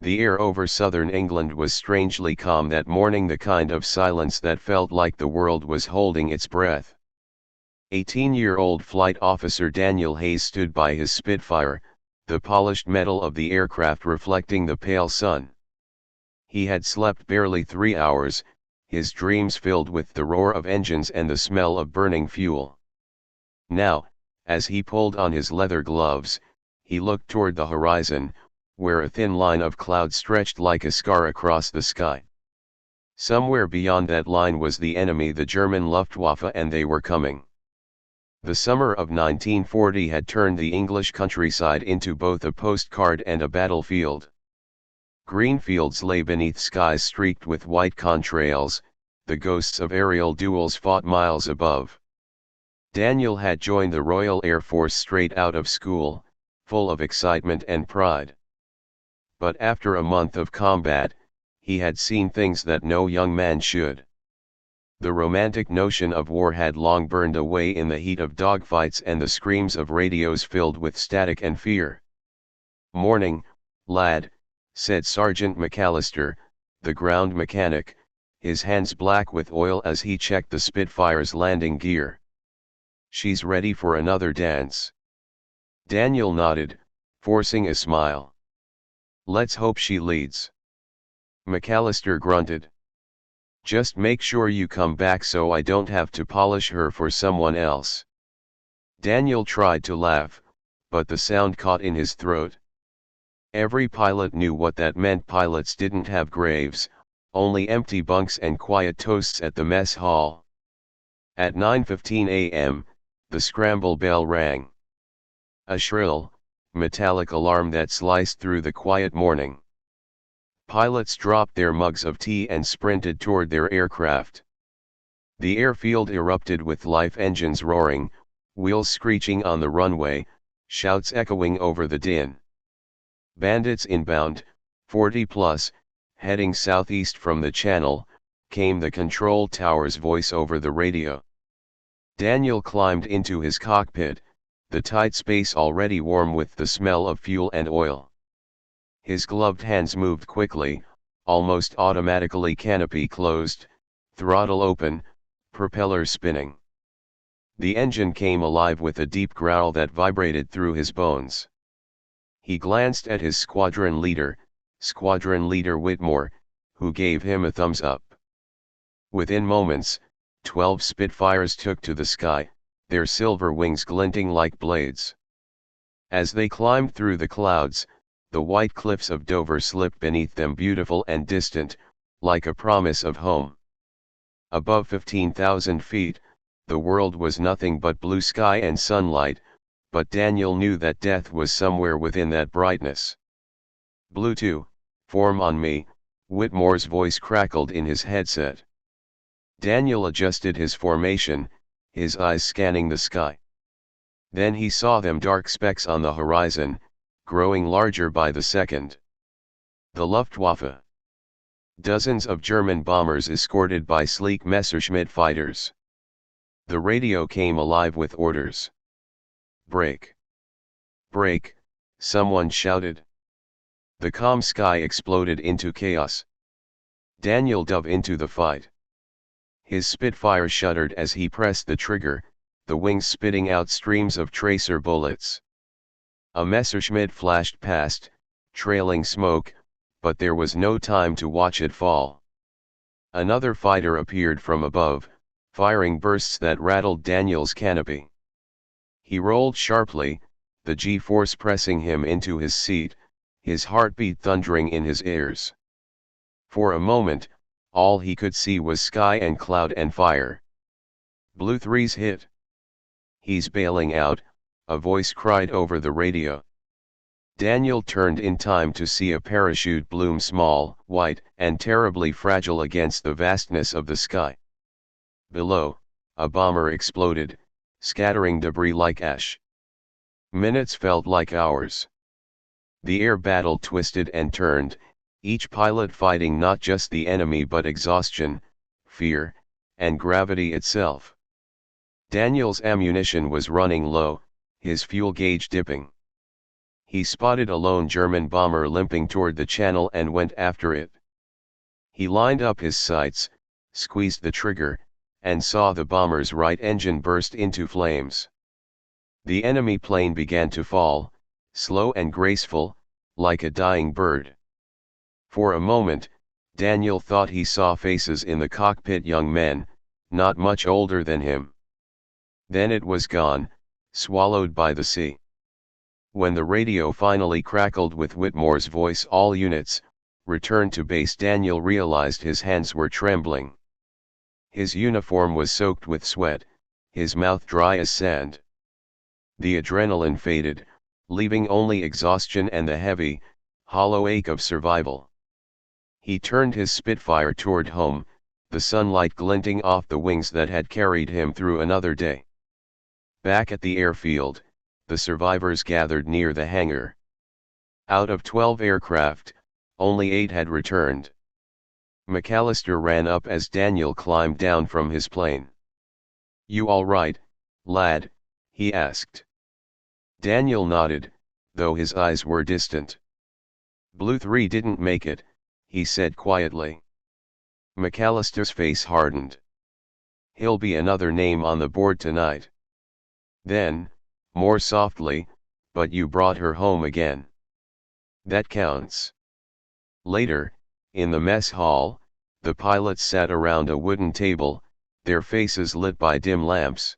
The air over southern England was strangely calm that morning, the kind of silence that felt like the world was holding its breath. 18-year-old Flight Officer Daniel Hayes stood by his Spitfire, the polished metal of the aircraft reflecting the pale sun. He had slept barely 3 hours, his dreams filled with the roar of engines and the smell of burning fuel. Now, as he pulled on his leather gloves, he looked toward the horizon, where a thin line of cloud stretched like a scar across the sky. Somewhere beyond that line was the enemy, the German Luftwaffe, and they were coming. The summer of 1940 had turned the English countryside into both a postcard and a battlefield. Green fields lay beneath skies streaked with white contrails, the ghosts of aerial duels fought miles above. Daniel had joined the Royal Air Force straight out of school, full of excitement and pride. But after a month of combat, he had seen things that no young man should. The romantic notion of war had long burned away in the heat of dogfights and the screams of radios filled with static and fear. "Morning, lad," said Sergeant McAllister, the ground mechanic, his hands black with oil as he checked the Spitfire's landing gear. "She's ready for another dance." Daniel nodded, forcing a smile. "Let's hope she leads." McAllister grunted. "Just make sure you come back so I don't have to polish her for someone else." Daniel tried to laugh, but the sound caught in his throat. Every pilot knew what that meant. Pilots didn't have graves, only empty bunks and quiet toasts at the mess hall. At 9:15 a.m., the scramble bell rang. A shrill, metallic alarm that sliced through the quiet morning. Pilots dropped their mugs of tea and sprinted toward their aircraft. The airfield erupted with life, engines roaring, wheels screeching on the runway, shouts echoing over the din. "Bandits inbound, 40 plus, heading southeast from the channel," came the control tower's voice over the radio. Daniel climbed into his cockpit, the tight space already warm with the smell of fuel and oil. His gloved hands moved quickly, almost automatically. Canopy closed, throttle open, propeller spinning. The engine came alive with a deep growl that vibrated through his bones. He glanced at his Squadron Leader Whitmore, who gave him a thumbs up. Within moments, 12 Spitfires took to the sky, their silver wings glinting like blades. As they climbed through the clouds, the white cliffs of Dover slipped beneath them, beautiful and distant, like a promise of home. Above 15,000 feet, the world was nothing but blue sky and sunlight, but Daniel knew that death was somewhere within that brightness. "Blue 2, form on me," Whitmore's voice crackled in his headset. Daniel adjusted his formation, his eyes scanning the sky. Then he saw them, dark specks on the horizon, growing larger by the second. The Luftwaffe. Dozens of German bombers escorted by sleek Messerschmitt fighters. The radio came alive with orders. "Break! Break!" someone shouted. The calm sky exploded into chaos. Daniel dove into the fight. His Spitfire shuddered as he pressed the trigger, the wings spitting out streams of tracer bullets. A Messerschmitt flashed past, trailing smoke, but there was no time to watch it fall. Another fighter appeared from above, firing bursts that rattled Daniel's canopy. He rolled sharply, the G-force pressing him into his seat, his heartbeat thundering in his ears. For a moment, all he could see was sky and cloud and fire. "Blue 3's hit. He's bailing out," a voice cried over the radio. Daniel turned in time to see a parachute bloom, small, white, and terribly fragile against the vastness of the sky. Below, a bomber exploded, scattering debris like ash. Minutes felt like hours. The air battle twisted and turned, each pilot fighting not just the enemy but exhaustion, fear, and gravity itself. Daniel's ammunition was running low, his fuel gauge dipping. He spotted a lone German bomber limping toward the channel and went after it. He lined up his sights, squeezed the trigger, and saw the bomber's right engine burst into flames. The enemy plane began to fall, slow and graceful, like a dying bird. For a moment, Daniel thought he saw faces in the cockpit, young men, not much older than him. Then it was gone, swallowed by the sea. When the radio finally crackled with Whitmore's voice, "All units, return to base," Daniel realized his hands were trembling. His uniform was soaked with sweat, his mouth dry as sand. The adrenaline faded, leaving only exhaustion and the heavy, hollow ache of survival. He turned his Spitfire toward home, the sunlight glinting off the wings that had carried him through another day. Back at the airfield, the survivors gathered near the hangar. Out of 12 aircraft, only 8 had returned. McAllister ran up as Daniel climbed down from his plane. "You all right, lad?" he asked. Daniel nodded, though his eyes were distant. "Blue 3 didn't make it," he said quietly. McAllister's face hardened. "He'll be another name on the board tonight." Then, more softly, "But you brought her home again. That counts." Later, in the mess hall, the pilots sat around a wooden table, their faces lit by dim lamps.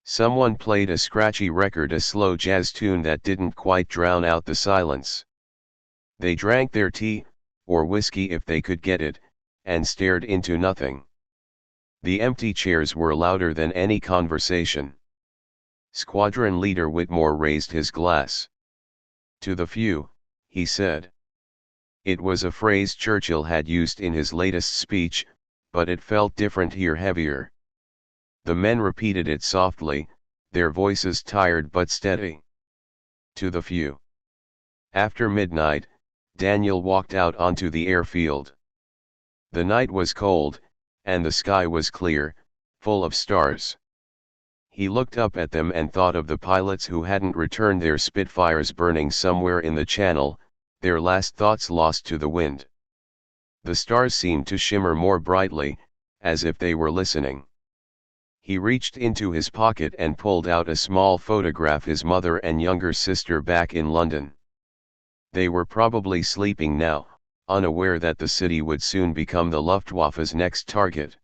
Someone played a scratchy record, a slow jazz tune that didn't quite drown out the silence. They drank their tea, or whiskey if they could get it, and stared into nothing. The empty chairs were louder than any conversation. Squadron Leader Whitmore raised his glass. "To the few," he said. It was a phrase Churchill had used in his latest speech, but it felt different here, heavier. The men repeated it softly, their voices tired but steady. "To the few." After midnight, Daniel walked out onto the airfield. The night was cold, and the sky was clear, full of stars. He looked up at them and thought of the pilots who hadn't returned, their Spitfires burning somewhere in the channel, their last thoughts lost to the wind. The stars seemed to shimmer more brightly, as if they were listening. He reached into his pocket and pulled out a small photograph, his mother and younger sister back in London. They were probably sleeping now, unaware that the city would soon become the Luftwaffe's next target.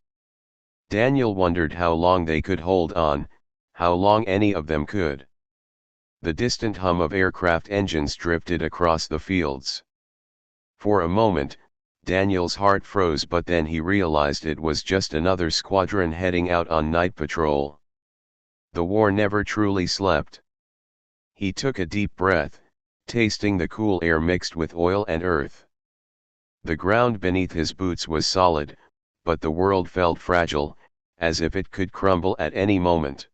Daniel wondered how long they could hold on, how long any of them could. The distant hum of aircraft engines drifted across the fields. For a moment, Daniel's heart froze, but then he realized it was just another squadron heading out on night patrol. The war never truly slept. He took a deep breath, tasting the cool air mixed with oil and earth. The ground beneath his boots was solid, but the world felt fragile, as if it could crumble at any moment.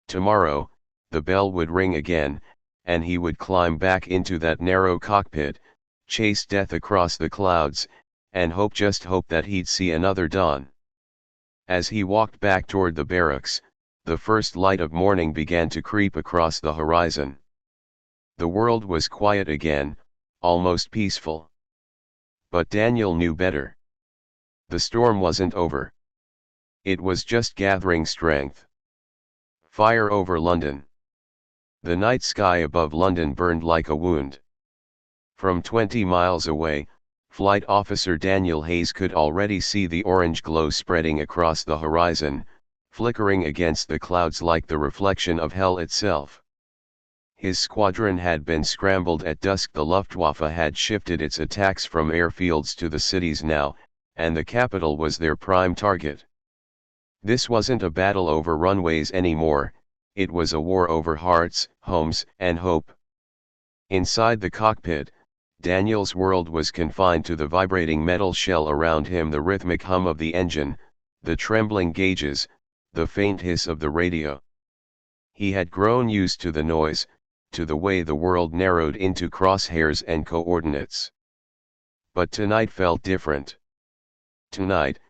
Tomorrow, the bell would ring again, and he would climb back into that narrow cockpit, chase death across the clouds, and hope, just hope, that he'd see another dawn. As he walked back toward the barracks, the first light of morning began to creep across the horizon. The world was quiet again, almost peaceful. But Daniel knew better. The storm wasn't over. It was just gathering strength. Fire over London. The night sky above London burned like a wound. From 20 miles away, Flight Officer Daniel Hayes could already see the orange glow spreading across the horizon, flickering against the clouds like the reflection of hell itself. His squadron had been scrambled at dusk. The Luftwaffe had shifted its attacks from airfields to the cities now, and the capital was their prime target. This wasn't a battle over runways anymore, it was a war over hearts, homes, and hope. Inside the cockpit, Daniel's world was confined to the vibrating metal shell around him, the rhythmic hum of the engine, the trembling gauges, the faint hiss of the radio. He had grown used to the noise, to the way the world narrowed into crosshairs and coordinates. But tonight felt different. Tonight,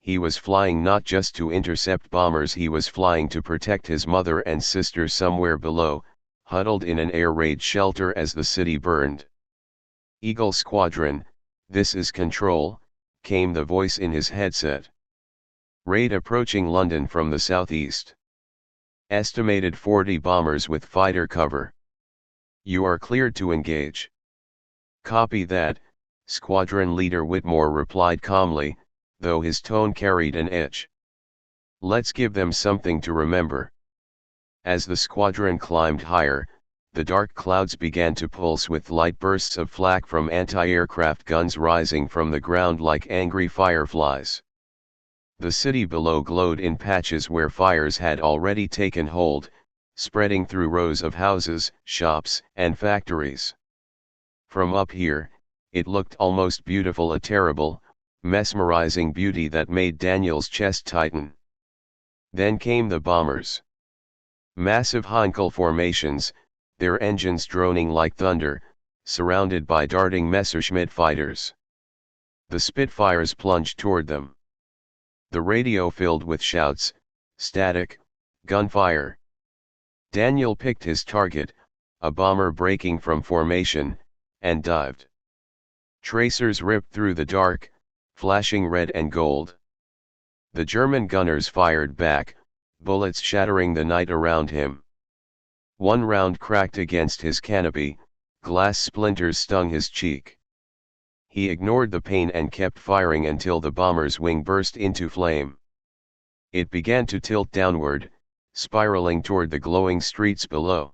he was flying not just to intercept bombers, he was flying to protect his mother and sister somewhere below, huddled in an air raid shelter as the city burned. "Eagle Squadron, this is Control," came the voice in his headset. "Raid approaching London from the southeast. Estimated 40 bombers with fighter cover. You are cleared to engage." "Copy that," Squadron Leader Whitmore replied calmly, though his tone carried an edge. "Let's give them something to remember." As the squadron climbed higher, the dark clouds began to pulse with light bursts of flak from anti-aircraft guns rising from the ground like angry fireflies. The city below glowed in patches where fires had already taken hold, spreading through rows of houses, shops, and factories. From up here, it looked almost beautiful, a terrible, mesmerizing beauty that made Daniel's chest tighten. Then came the bombers. Massive Heinkel formations, their engines droning like thunder, surrounded by darting Messerschmitt fighters. The Spitfires plunged toward them. The radio filled with shouts, static, gunfire. Daniel picked his target, a bomber breaking from formation, and dived. Tracers ripped through the dark, flashing red and gold. The German gunners fired back, bullets shattering the night around him. One round cracked against his canopy, glass splinters stung his cheek. He ignored the pain and kept firing until the bomber's wing burst into flame. It began to tilt downward, spiraling toward the glowing streets below.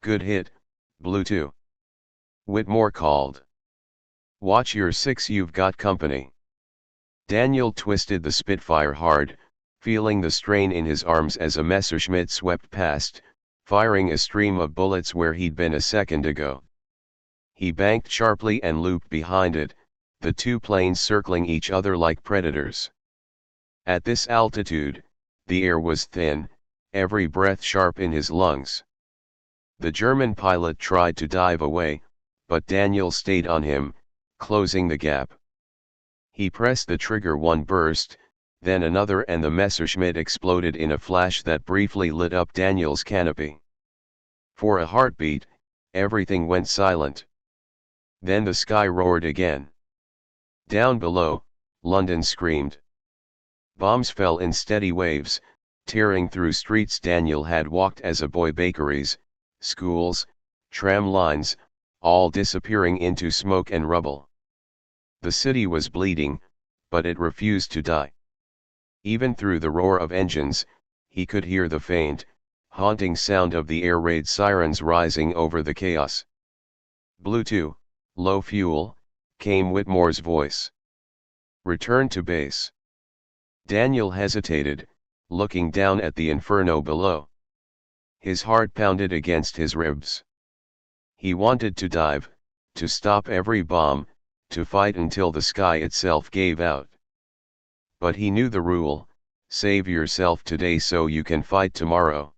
"Good hit, Blue 2. Whitmore called. "Watch your 6, you've got company." Daniel twisted the Spitfire hard, feeling the strain in his arms as a Messerschmitt swept past, firing a stream of bullets where he'd been a second ago. He banked sharply and looped behind it, the two planes circling each other like predators. At this altitude, the air was thin, every breath sharp in his lungs. The German pilot tried to dive away, but Daniel stayed on him, closing the gap. He pressed the trigger, one burst, then another, and the Messerschmitt exploded in a flash that briefly lit up Daniel's canopy. For a heartbeat, everything went silent. Then the sky roared again. Down below, London screamed. Bombs fell in steady waves, tearing through streets Daniel had walked as a boy, bakeries, schools, tram lines, all disappearing into smoke and rubble. The city was bleeding, but it refused to die. Even through the roar of engines, he could hear the faint, haunting sound of the air raid sirens rising over the chaos. "Blue 2, low fuel," came Whitmore's voice. "Return to base." Daniel hesitated, looking down at the inferno below. His heart pounded against his ribs. He wanted to dive, to stop every bomb, to fight until the sky itself gave out. But he knew the rule: save yourself today so you can fight tomorrow.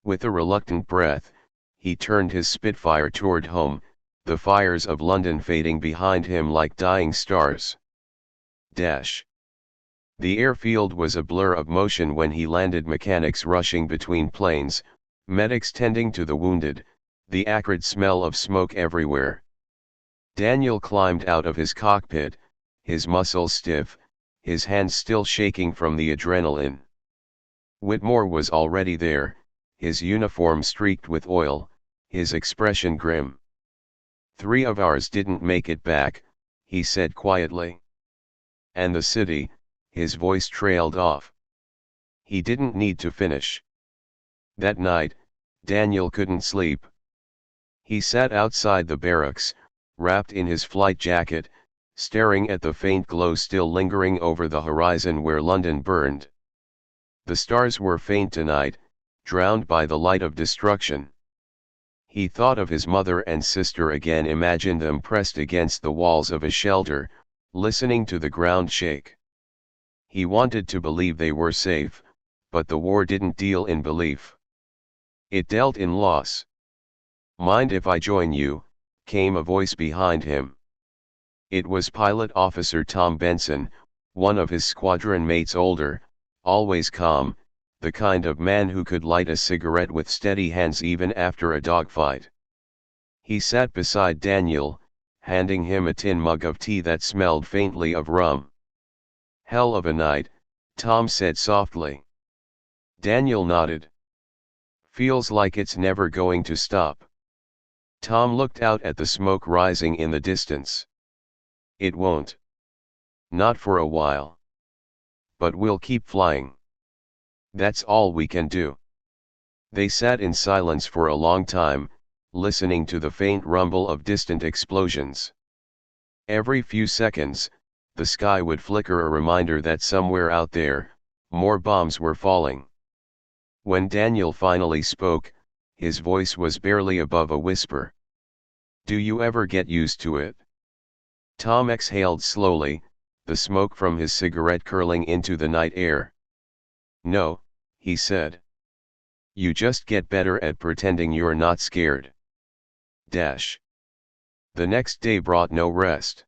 With a reluctant breath, he turned his Spitfire toward home, the fires of London fading behind him like dying stars. Dash. The airfield was a blur of motion when he landed, mechanics rushing between planes, medics tending to the wounded, the acrid smell of smoke everywhere. Daniel climbed out of his cockpit, his muscles stiff, his hands still shaking from the adrenaline. Whitmore was already there, his uniform streaked with oil, his expression grim. "3 of ours didn't make it back," he said quietly. "And the city," his voice trailed off. He didn't need to finish. That night, Daniel couldn't sleep. He sat outside the barracks, wrapped in his flight jacket, staring at the faint glow still lingering over the horizon where London burned. The stars were faint tonight, drowned by the light of destruction. He thought of his mother and sister again, imagined them pressed against the walls of a shelter, listening to the ground shake. He wanted to believe they were safe, but the war didn't deal in belief. It dealt in loss. "Mind if I join you?" came a voice behind him. It was Pilot Officer Tom Benson, one of his squadron mates, older, always calm, the kind of man who could light a cigarette with steady hands even after a dogfight. He sat beside Daniel, handing him a tin mug of tea that smelled faintly of rum. "Hell of a night," Tom said softly. Daniel nodded. "Feels like it's never going to stop." Tom looked out at the smoke rising in the distance. "It won't. Not for a while. But we'll keep flying. That's all we can do." They sat in silence for a long time, listening to the faint rumble of distant explosions. Every few seconds, the sky would flicker a reminder that somewhere out there, more bombs were falling. When Daniel finally spoke, his voice was barely above a whisper. "Do you ever get used to it?" Tom exhaled slowly, the smoke from his cigarette curling into the night air. "No," he said. "You just get better at pretending you're not scared." Dash. The next day brought no rest.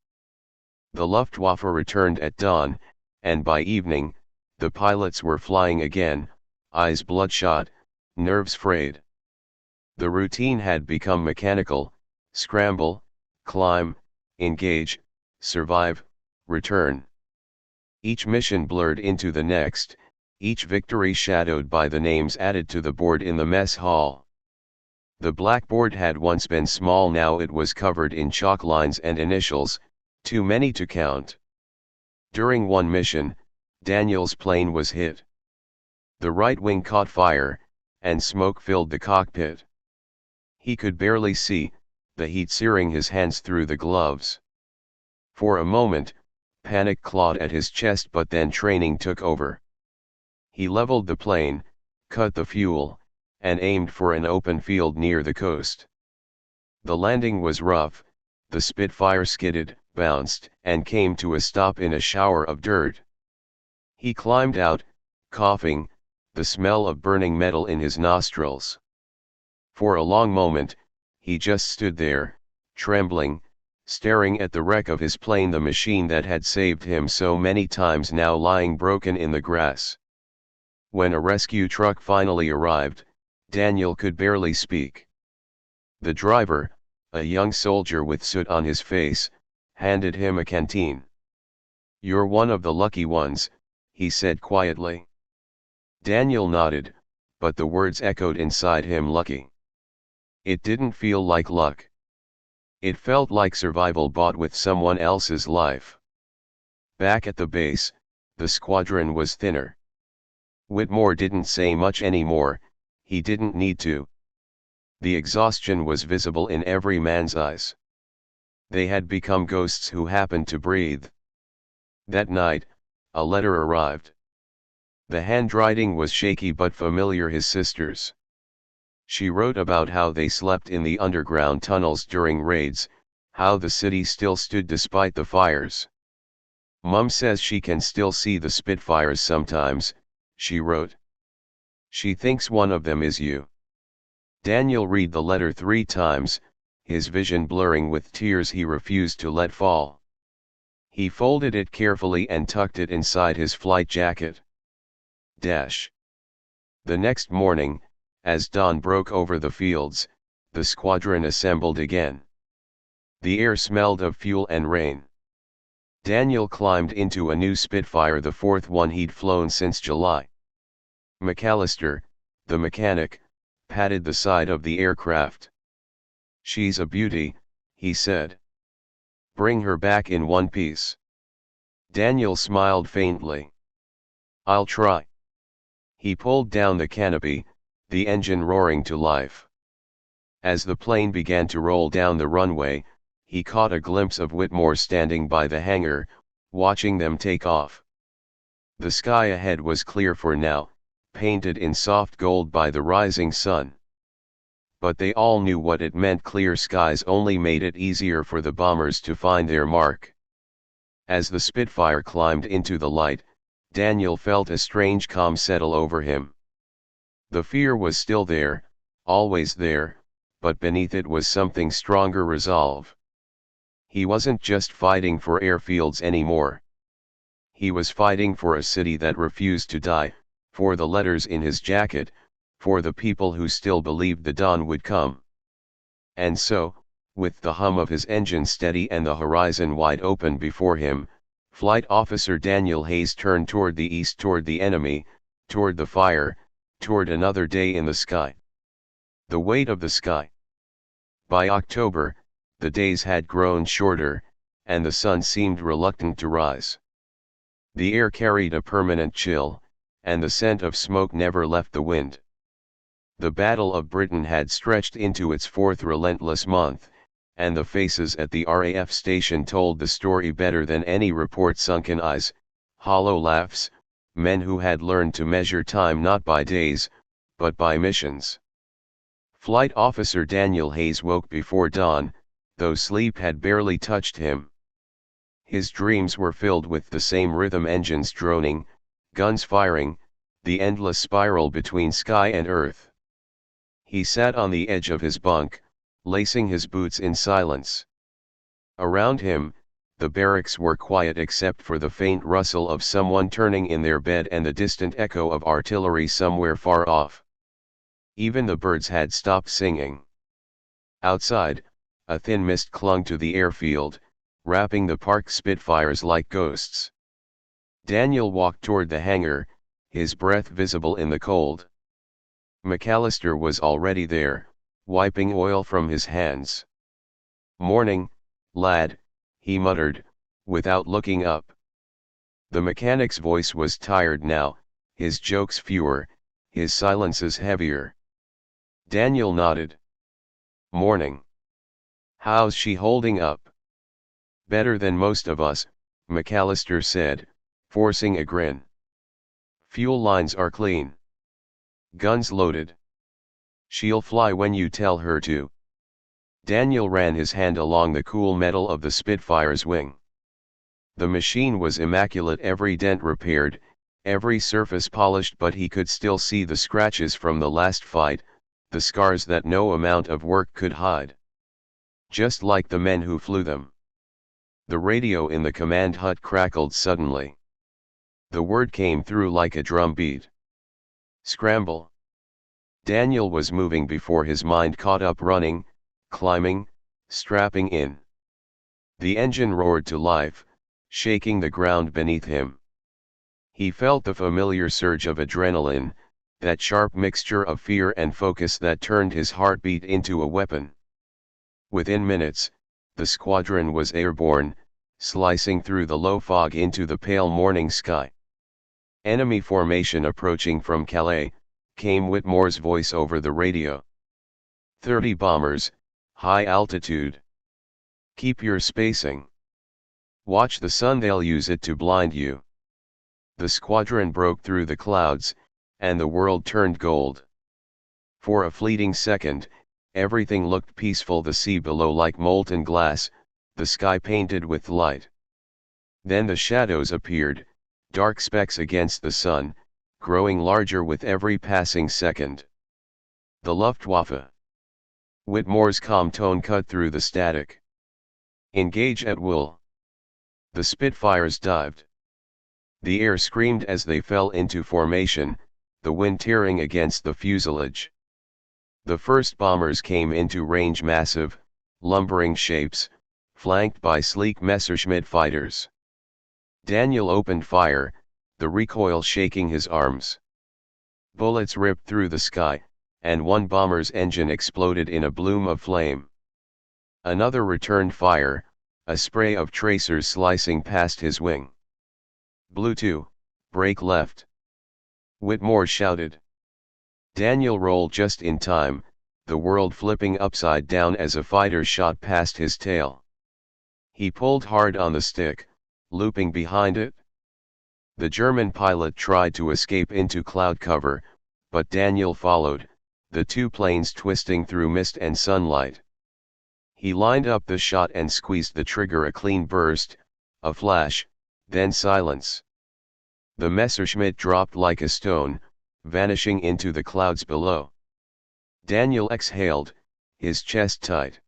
The Luftwaffe returned at dawn, and by evening, the pilots were flying again, eyes bloodshot, nerves frayed. The routine had become mechanical: scramble, climb, engage, survive, return. Each mission blurred into the next, each victory shadowed by the names added to the board in the mess hall. The blackboard had once been small, now it was covered in chalk lines and initials, too many to count. During one mission, Daniel's plane was hit. The right wing caught fire, and smoke filled the cockpit. He could barely see, the heat searing his hands through the gloves. For a moment, panic clawed at his chest, but then training took over. He leveled the plane, cut the fuel, and aimed for an open field near the coast. The landing was rough, the Spitfire skidded, bounced, and came to a stop in a shower of dirt. He climbed out, coughing, the smell of burning metal in his nostrils. For a long moment, he just stood there, trembling, staring at the wreck of his plane, the machine that had saved him so many times now lying broken in the grass. When a rescue truck finally arrived, Daniel could barely speak. The driver, a young soldier with soot on his face, handed him a canteen. "You're one of the lucky ones," he said quietly. Daniel nodded, but the words echoed inside him: lucky. It didn't feel like luck. It felt like survival bought with someone else's life. Back at the base, the squadron was thinner. Whitmore didn't say much anymore, he didn't need to. The exhaustion was visible in every man's eyes. They had become ghosts who happened to breathe. That night, a letter arrived. The handwriting was shaky but familiar, his sister's. She wrote about how they slept in the underground tunnels during raids, how the city still stood despite the fires. "Mum says she can still see the Spitfires sometimes," she wrote. "She thinks one of them is you." Daniel read the letter 3 times, his vision blurring with tears he refused to let fall. He folded it carefully and tucked it inside his flight jacket. Dash. The next morning, as dawn broke over the fields, the squadron assembled again. The air smelled of fuel and rain. Daniel climbed into a new Spitfire, the 4th one he'd flown since July. McAllister, the mechanic, patted the side of the aircraft. "She's a beauty," he said. "Bring her back in one piece." Daniel smiled faintly. "I'll try." He pulled down the canopy, the engine roaring to life. As the plane began to roll down the runway, he caught a glimpse of Whitmore standing by the hangar, watching them take off. The sky ahead was clear for now, painted in soft gold by the rising sun. But they all knew what it meant: clear skies only made it easier for the bombers to find their mark. As the Spitfire climbed into the light, Daniel felt a strange calm settle over him. The fear was still there, always there, but beneath it was something stronger: resolve. He wasn't just fighting for airfields anymore. He was fighting for a city that refused to die, for the letters in his jacket, for the people who still believed the dawn would come. And so, with the hum of his engine steady and the horizon wide open before him, Flight Officer Daniel Hayes turned toward the east, toward the enemy, toward the fire, toward another day in the sky. The weight of the sky. By October, the days had grown shorter, and the sun seemed reluctant to rise. The air carried a permanent chill, and the scent of smoke never left the wind. The Battle of Britain had stretched into its fourth relentless month, and the faces at the RAF station told the story better than any report. Sunken eyes, hollow laughs, men who had learned to measure time not by days, but by missions. Flight Officer Daniel Hayes woke before dawn, though sleep had barely touched him. His dreams were filled with the same rhythm: engines droning, guns firing, the endless spiral between sky and earth. He sat on the edge of his bunk, lacing his boots in silence. Around him, the barracks were quiet except for the faint rustle of someone turning in their bed and the distant echo of artillery somewhere far off. Even the birds had stopped singing. Outside, a thin mist clung to the airfield, wrapping the parked Spitfires like ghosts. Daniel walked toward the hangar, his breath visible in the cold. McAllister was already there, wiping oil from his hands. "Morning, lad," he muttered, without looking up. The mechanic's voice was tired now, his jokes fewer, his silences heavier. Daniel nodded. "Morning. How's she holding up?" "Better than most of us," McAllister said, forcing a grin. "Fuel lines are clean. Guns loaded. She'll fly when you tell her to." Daniel ran his hand along the cool metal of the Spitfire's wing. The machine was immaculate, every dent repaired, every surface polished, but he could still see the scratches from the last fight, the scars that no amount of work could hide. Just like the men who flew them. The radio in the command hut crackled suddenly. The word came through like a drum beat. "Scramble." Daniel was moving before his mind caught up, running, climbing, strapping in. The engine roared to life, shaking the ground beneath him. He felt the familiar surge of adrenaline, that sharp mixture of fear and focus that turned his heartbeat into a weapon. Within minutes, the squadron was airborne, slicing through the low fog into the pale morning sky. "Enemy formation approaching from Calais," came Whitmore's voice over the radio. 30 bombers, high altitude. Keep your spacing. Watch the sun, they'll use it to blind you." The squadron broke through the clouds, and the world turned gold. For a fleeting second, everything looked peaceful: the sea below like molten glass, the sky painted with light. Then the shadows appeared, dark specks against the sun, growing larger with every passing second. "The Luftwaffe." Whitmore's calm tone cut through the static. "Engage at will." The Spitfires dived. The air screamed as they fell into formation, the wind tearing against the fuselage. The first bombers came into range, massive, lumbering shapes, flanked by sleek Messerschmitt fighters. Daniel opened fire, the recoil shaking his arms. Bullets ripped through the sky, and one bomber's engine exploded in a bloom of flame. Another returned fire, a spray of tracers slicing past his wing. "Blue 2, break left," Whitmore shouted. Daniel rolled just in time, the world flipping upside down as a fighter shot past his tail. He pulled hard on the stick, looping behind it. The German pilot tried to escape into cloud cover, but Daniel followed, the two planes twisting through mist and sunlight. He lined up the shot and squeezed the trigger. A clean burst, a flash, then silence. The Messerschmitt dropped like a stone, vanishing into the clouds below. Daniel exhaled, his chest tight.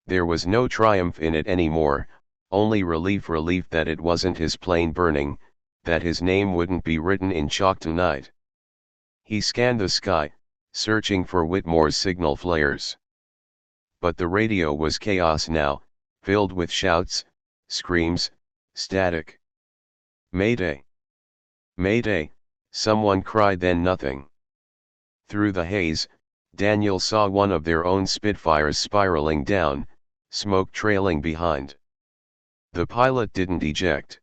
There was no triumph in it anymore, only relief that it wasn't his plane burning, that his name wouldn't be written in chalk tonight. He scanned the sky, searching for Whitmore's signal flares. But the radio was chaos now, filled with shouts, screams, static. "Mayday! Mayday!" someone cried, then nothing. Through the haze, Daniel saw one of their own Spitfires spiraling down, smoke trailing behind. The pilot didn't eject.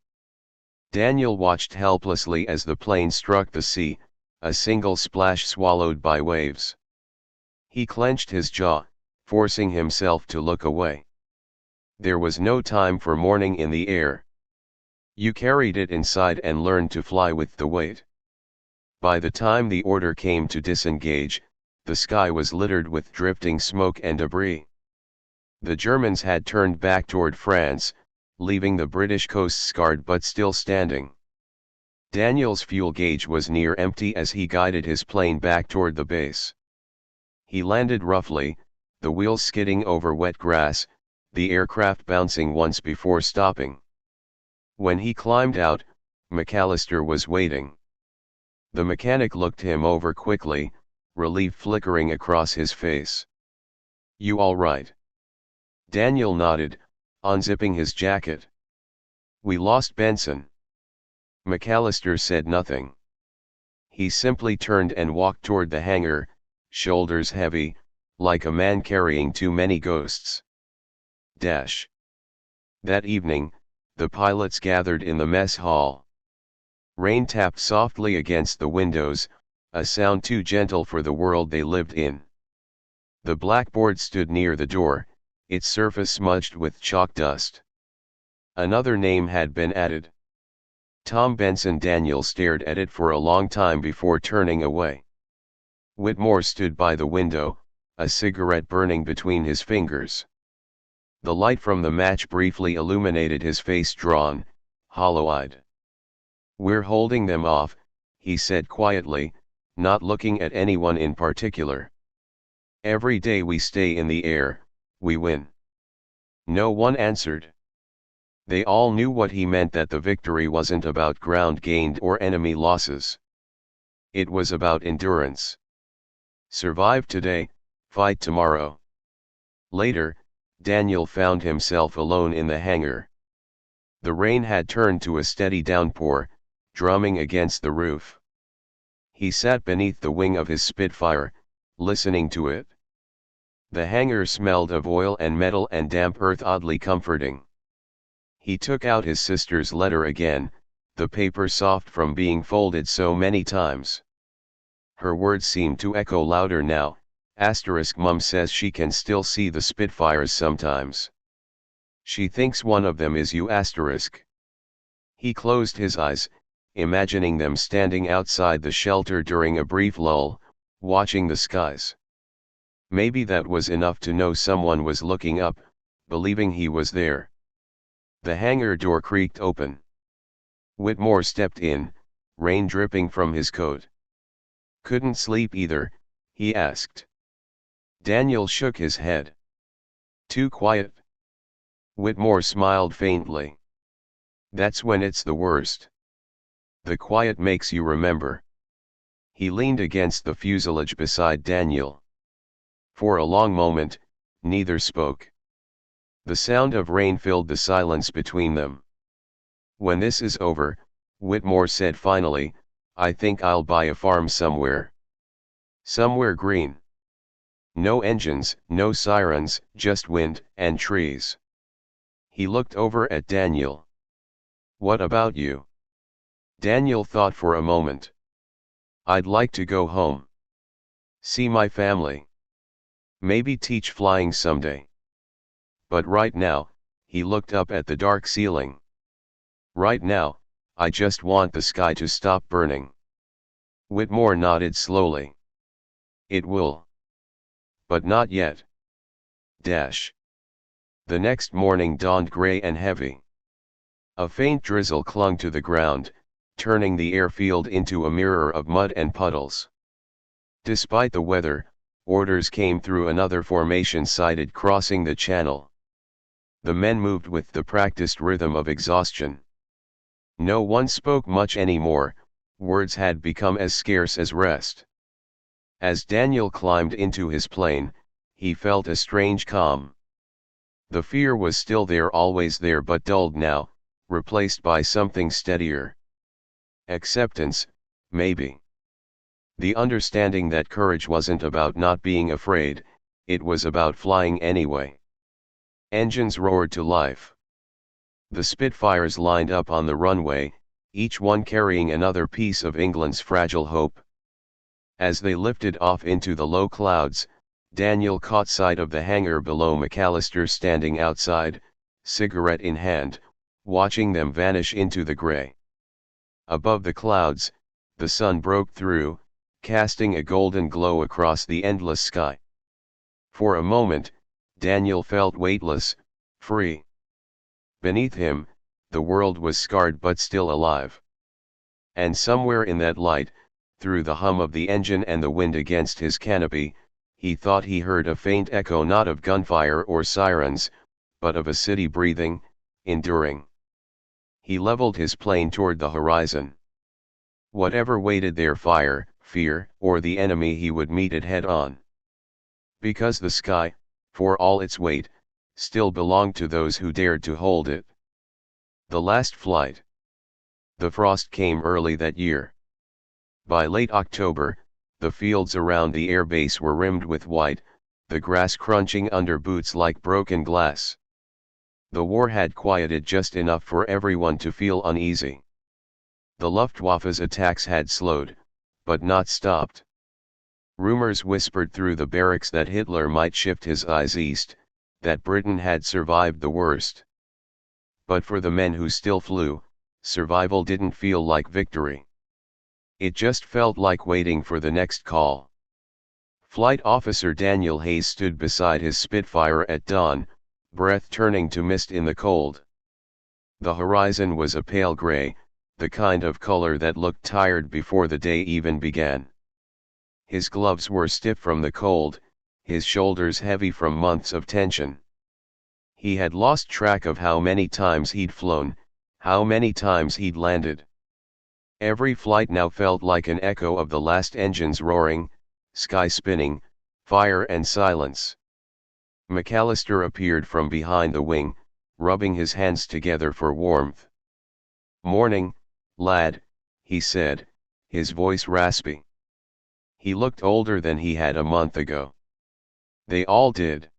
Daniel watched helplessly as the plane struck the sea, a single splash swallowed by waves. He clenched his jaw, forcing himself to look away. There was no time for mourning in the air. You carried it inside and learned to fly with the weight. By the time the order came to disengage, the sky was littered with drifting smoke and debris. The Germans had turned back toward France, leaving the British coast scarred but still standing. Daniel's fuel gauge was near empty as he guided his plane back toward the base. He landed roughly, the wheels skidding over wet grass, the aircraft bouncing once before stopping. When he climbed out, McAllister was waiting. The mechanic looked him over quickly, relief flickering across his face. "You all right?" Daniel nodded, unzipping his jacket. "We lost Benson." McAllister said nothing. He simply turned and walked toward the hangar, shoulders heavy, like a man carrying too many ghosts. That evening, the pilots gathered in the mess hall. Rain tapped softly against the windows, a sound too gentle for the world they lived in. The blackboard stood near the door, its surface smudged with chalk dust. Another name had been added. Tom Benson. Daniel stared at it for a long time before turning away. Whitmore stood by the window, a cigarette burning between his fingers. The light from the match briefly illuminated his face, drawn, hollow-eyed. "We're holding them off," he said quietly, not looking at anyone in particular. "Every day we stay in the air, we win." No one answered. They all knew what he meant, that the victory wasn't about ground gained or enemy losses. It was about endurance. Survive today, fight tomorrow. Later, Daniel found himself alone in the hangar. The rain had turned to a steady downpour, drumming against the roof. He sat beneath the wing of his Spitfire, listening to it. The hangar smelled of oil and metal and damp earth, oddly comforting. He took out his sister's letter again, the paper soft from being folded so many times. Her words seemed to echo louder now. Mum says she can still see the Spitfires sometimes. She thinks one of them is you. He closed his eyes, imagining them standing outside the shelter during a brief lull, watching the skies. Maybe that was enough to know someone was looking up, believing he was there. The hangar door creaked open. Whitmore stepped in, rain dripping from his coat. "Couldn't sleep either?" he asked. Daniel shook his head. "Too quiet?" Whitmore smiled faintly. "That's when it's the worst. The quiet makes you remember." He leaned against the fuselage beside Daniel. For a long moment, neither spoke. The sound of rain filled the silence between them. "When this is over," Whitmore said finally, "I think I'll buy a farm somewhere. Somewhere green. No engines, no sirens, just wind and trees." He looked over at Daniel. "What about you?" Daniel thought for a moment. "I'd like to go home. See my family. Maybe teach flying someday. But right now," he looked up at the dark ceiling. "Right now, I just want the sky to stop burning." Whitmore nodded slowly. "It will. But not yet." The next morning dawned gray and heavy. A faint drizzle clung to the ground, turning the airfield into a mirror of mud and puddles. Despite the weather, orders came through another formation sighted crossing the channel. The men moved with the practiced rhythm of exhaustion. No one spoke much anymore, words had become as scarce as rest. As Daniel climbed into his plane, he felt a strange calm. The fear was still there, always there, but dulled now, replaced by something steadier. Acceptance, maybe. The understanding that courage wasn't about not being afraid, it was about flying anyway. Engines roared to life. The Spitfires lined up on the runway, each one carrying another piece of England's fragile hope. As they lifted off into the low clouds, Daniel caught sight of the hangar below, McAllister standing outside, cigarette in hand, watching them vanish into the grey. Above the clouds, the sun broke through, casting a golden glow across the endless sky. For a moment, Daniel felt weightless, free. Beneath him, the world was scarred but still alive. And somewhere in that light, through the hum of the engine and the wind against his canopy, he thought he heard a faint echo, not of gunfire or sirens, but of a city breathing, enduring. He leveled his plane toward the horizon. Whatever waited there, fire, fear, or the enemy, he would meet it head on. Because the sky, for all its weight, still belonged to those who dared to hold it. The last flight. The frost came early that year. By late October, the fields around the air base were rimmed with white, the grass crunching under boots like broken glass. The war had quieted just enough for everyone to feel uneasy. The Luftwaffe's attacks had slowed, but not stopped. Rumors whispered through the barracks that Hitler might shift his eyes east, that Britain had survived the worst. But for the men who still flew, survival didn't feel like victory. It just felt like waiting for the next call. Flight Officer Daniel Hayes stood beside his Spitfire at dawn, breath turning to mist in the cold. The horizon was a pale gray, the kind of color that looked tired before the day even began. His gloves were stiff from the cold, his shoulders heavy from months of tension. He had lost track of how many times he'd flown, how many times he'd landed. Every flight now felt like an echo of the last engines roaring, sky spinning, fire and silence. McAllister appeared from behind the wing, rubbing his hands together for warmth. "Morning, lad," he said, his voice raspy. He looked older than he had a month ago. They all did.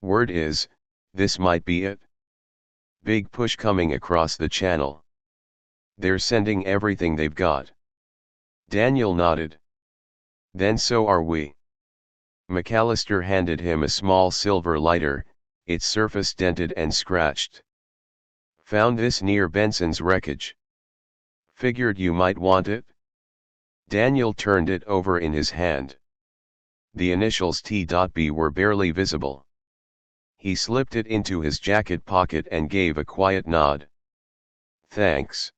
"Word is, this might be it. Big push coming across the channel. They're sending everything they've got." Daniel nodded. "Then so are we." McAllister handed him a small silver lighter, its surface dented and scratched. "Found this near Benson's wreckage. Figured you might want it." Daniel turned it over in his hand. The initials T.B were barely visible. He slipped it into his jacket pocket and gave a quiet nod. "Thanks."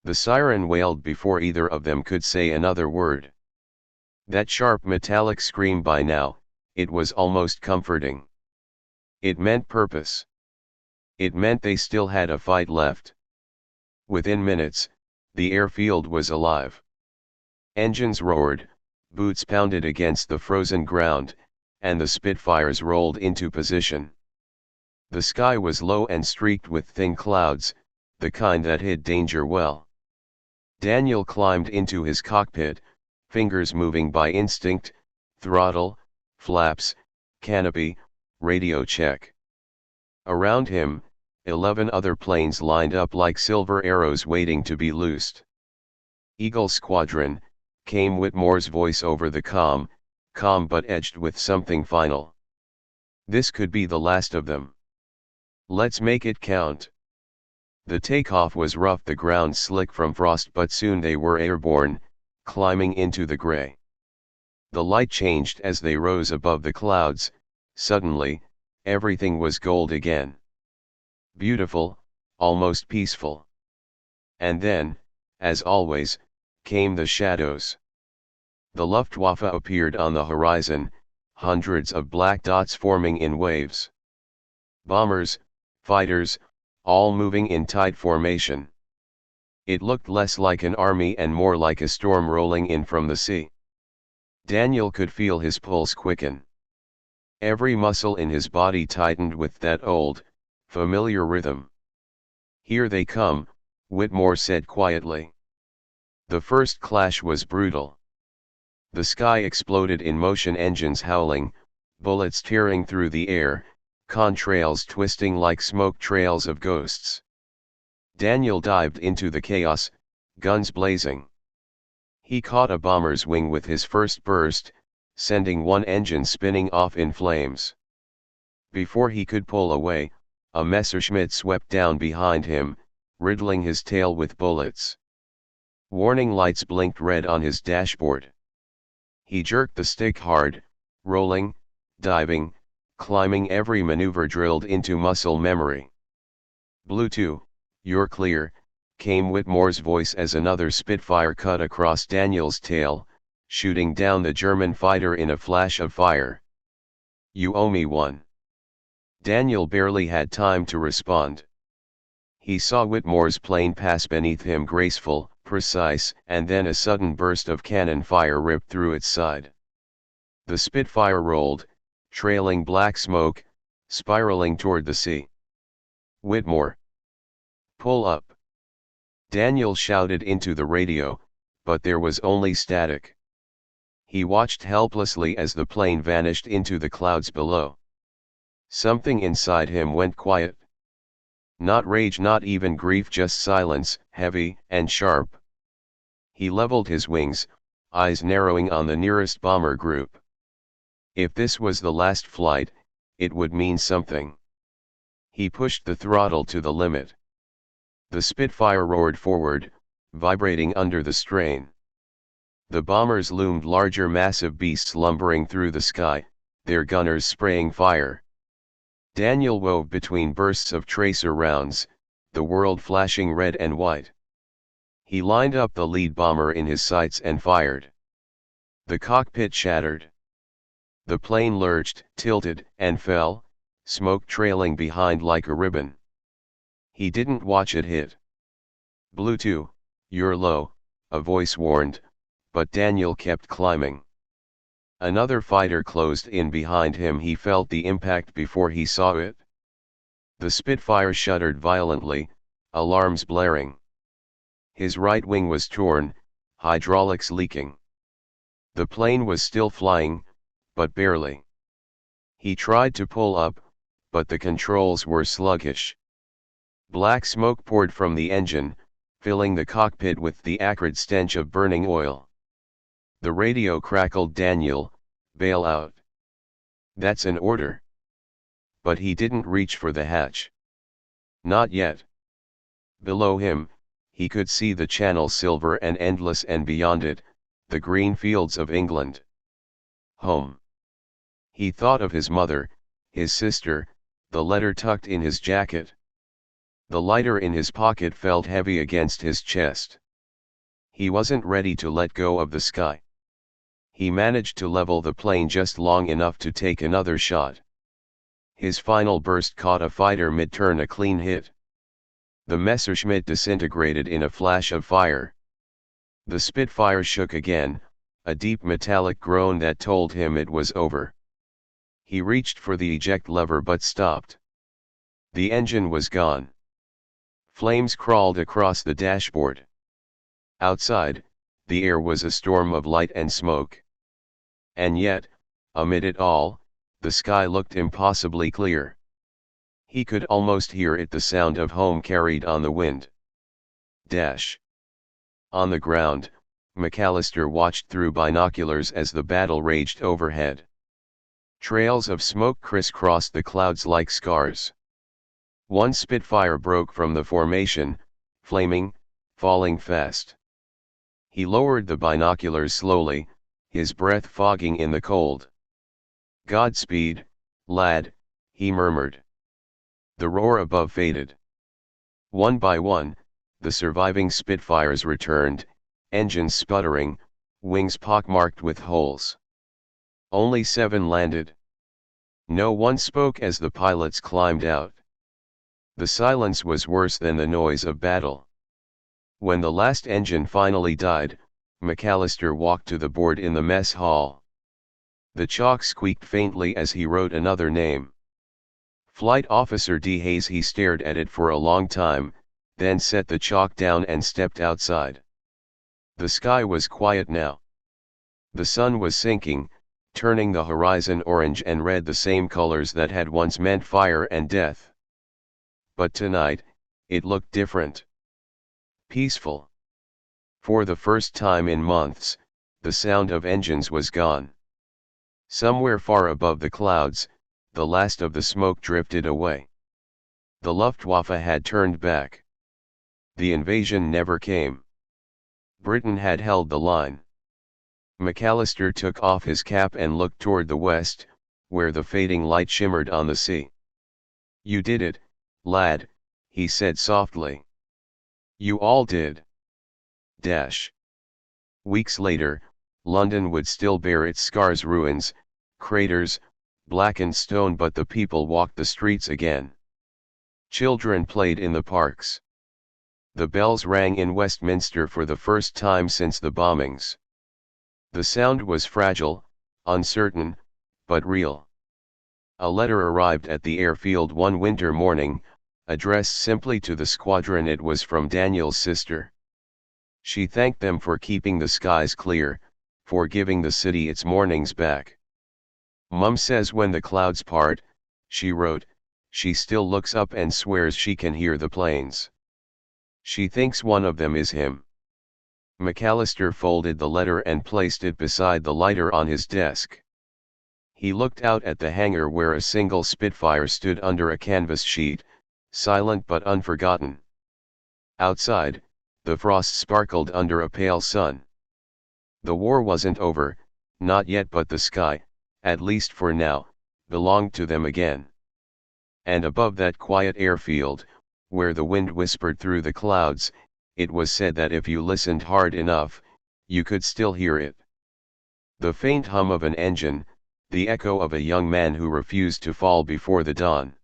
The siren wailed before either of them could say another word. That sharp metallic scream, by now, it was almost comforting. It meant purpose. It meant they still had a fight left. Within minutes, the airfield was alive. Engines roared, boots pounded against the frozen ground, and the Spitfires rolled into position. The sky was low and streaked with thin clouds, the kind that hid danger well. Daniel climbed into his cockpit, fingers moving by instinct, throttle, flaps, canopy, radio check. Around him, 11 other planes lined up like silver arrows waiting to be loosed. "Eagle Squadron," came Whitmore's voice over the calm but edged with something final. "This could be the last of them. Let's make it count." The takeoff was rough, the ground slick from frost, but soon they were airborne, climbing into the gray. The light changed as they rose above the clouds. Suddenly, everything was gold again. Beautiful, almost peaceful. And then, as always, came the shadows. The Luftwaffe appeared on the horizon, hundreds of black dots forming in waves. Bombers, fighters, all moving in tight formation. It looked less like an army and more like a storm rolling in from the sea. Daniel could feel his pulse quicken. Every muscle in his body tightened with that old, familiar rhythm. "Here they come," Whitmore said quietly. The first clash was brutal. The sky exploded in motion, engines howling, bullets tearing through the air, contrails twisting like smoke trails of ghosts. Daniel dived into the chaos, guns blazing. He caught a bomber's wing with his first burst, sending one engine spinning off in flames. Before he could pull away, a Messerschmitt swept down behind him, riddling his tail with bullets. Warning lights blinked red on his dashboard. He jerked the stick hard, rolling, diving, climbing, every maneuver drilled into muscle memory. "Blue 2, you're clear," came Whitmore's voice as another Spitfire cut across Daniel's tail, shooting down the German fighter in a flash of fire. "You owe me one." Daniel barely had time to respond. He saw Whitmore's plane pass beneath him, graceful, precise, and then a sudden burst of cannon fire ripped through its side. The Spitfire rolled, trailing black smoke, spiraling toward the sea. "Whitmore! Pull up!" Daniel shouted into the radio, but there was only static. He watched helplessly as the plane vanished into the clouds below. Something inside him went quiet. Not rage, not even grief, just silence, heavy and sharp. He leveled his wings, eyes narrowing on the nearest bomber group. If this was the last flight, it would mean something. He pushed the throttle to the limit. The Spitfire roared forward, vibrating under the strain. The bombers loomed larger, massive beasts lumbering through the sky, their gunners spraying fire. Daniel wove between bursts of tracer rounds, the world flashing red and white. He lined up the lead bomber in his sights and fired. The cockpit shattered. The plane lurched, tilted, and fell, smoke trailing behind like a ribbon. He didn't watch it hit. "Blue 2, you're low," a voice warned, but Daniel kept climbing. Another fighter closed in behind him. He felt the impact before he saw it. The Spitfire shuddered violently, alarms blaring. His right wing was torn, hydraulics leaking. The plane was still flying, but barely. He tried to pull up, but the controls were sluggish. Black smoke poured from the engine, filling the cockpit with the acrid stench of burning oil. The radio crackled, "Daniel, bail out." "That's an order." But he didn't reach for the hatch. Not yet. Below him, he could see the Channel, silver and endless, and beyond it, the green fields of England. Home. He thought of his mother, his sister, the letter tucked in his jacket. The lighter in his pocket felt heavy against his chest. He wasn't ready to let go of the sky. He managed to level the plane just long enough to take another shot. His final burst caught a fighter mid-turn, a clean hit. The Messerschmitt disintegrated in a flash of fire. The Spitfire shook again, a deep metallic groan that told him it was over. He reached for the eject lever but stopped. The engine was gone. Flames crawled across the dashboard. Outside, the air was a storm of light and smoke. And yet, amid it all, the sky looked impossibly clear. He could almost hear it, the sound of home carried on the wind. Dash. On the ground, McAllister watched through binoculars as the battle raged overhead. Trails of smoke crisscrossed the clouds like scars. One Spitfire broke from the formation, flaming, falling fast. He lowered the binoculars slowly, his breath fogging in the cold. "Godspeed, lad," he murmured. The roar above faded. One by one, the surviving Spitfires returned, engines sputtering, wings pockmarked with holes. Only 7 landed. No one spoke as the pilots climbed out. The silence was worse than the noise of battle. When the last engine finally died, McAllister walked to the board in the mess hall. The chalk squeaked faintly as he wrote another name. Flight Officer D. Hayes. He stared at it for a long time, then set the chalk down and stepped outside. The sky was quiet now. The sun was sinking, turning the horizon orange and red, the same colors that had once meant fire and death. But tonight, it looked different. Peaceful. For the first time in months, the sound of engines was gone. Somewhere far above the clouds, the last of the smoke drifted away. The Luftwaffe had turned back. The invasion never came. Britain had held the line. McAllister took off his cap and looked toward the west, where the fading light shimmered on the sea. "You did it, lad," he said softly. "You all did." Weeks later, London would still bear its scars, ruins, craters, blackened stone, but the people walked the streets again. Children played in the parks. The bells rang in Westminster for the first time since the bombings. The sound was fragile, uncertain, but real. A letter arrived at the airfield one winter morning, addressed simply to the squadron. It was from Daniel's sister. She thanked them for keeping the skies clear, for giving the city its mornings back. "Mum says when the clouds part," she wrote, "she still looks up and swears she can hear the planes. She thinks one of them is him." McAllister folded the letter and placed it beside the lighter on his desk. He looked out at the hangar where a single Spitfire stood under a canvas sheet, silent but unforgotten. Outside, the frost sparkled under a pale sun. The war wasn't over, not yet, but the sky, at least for now, belonged to them again. And above that quiet airfield, where the wind whispered through the clouds, it was said that if you listened hard enough, you could still hear it. The faint hum of an engine, the echo of a young man who refused to fall before the dawn.